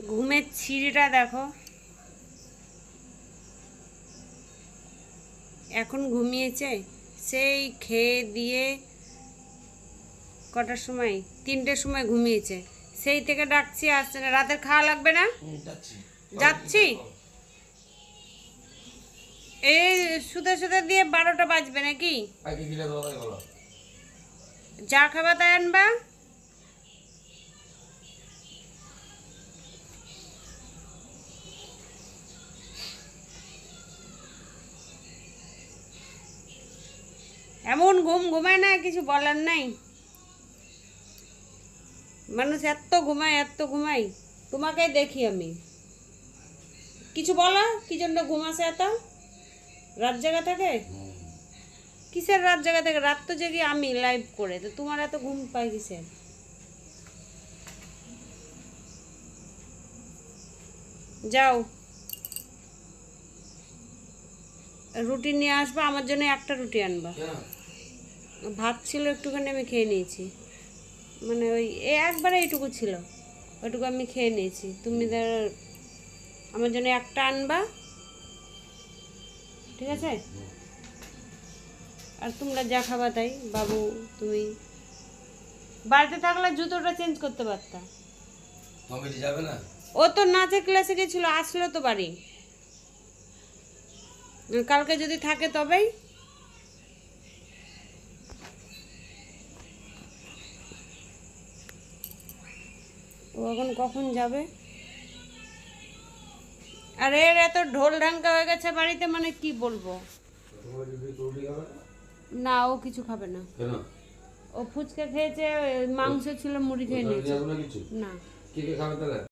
ঘুমের ছিঁড়িটা দেখো, এখন ঘুমিয়েছে। সেই খেয়ে দিয়ে কটার সময়, 3টের সময় ঘুমিয়েছে। সেই থেকে ডাকছি, আসছে না। রাতের খাওয়া লাগবে না? যাচ্ছি। এই শুতে শুতে দিয়ে 12টা বাজবে নাকি? যা খাবা তাই আনবা। এমন ঘুম ঘুমায় না, কিছু বলার নাই। মানুষ এত ঘুমায়, এত ঘুমাই। তোমাকে দেখি আমি। কিছু বলো, কি জন্য ঘুমাসে এত? রাত জায়গা থাকে? কিসের রাত জায়গা থাকে? রাত তো জেগে আমি লাইভ করে, তো তোমার এত ঘুম পাই কিসের? যাও, রুটি নিয়ে আসবা। আমার জন্য একটা রুটি আনবা। ভাত ছিল একটুখানি, আমি খেয়ে নিয়েছি। মানে ওই একবারে এইটুকু ছিল, ওইটুকু আমি খেয়ে নিয়েছি। তুমি আমার জন্য একটা আনবা, ঠিক আছে? আর তোমরা যা খাবা তাই। বাবু, তুমি বাড়িতে থাকলে জুতোটা চেঞ্জ করতে পারতা। যাবে না, ও তো নাচের ক্লাসে গেছিল, আসলো তো বাড়ি। কালকে যদি থাকে তবেই। ও এখন কখন যাবে? আর এর এত ঢোল ঢাঙ্কা হয়ে গেছে বাড়িতে, মানে কি বলবো। না, ও কিছু খাবে না। ও ফুচকা খেয়েছে, মাংস ছিল, মুড়ি খেয়ে নিয়েছে। না।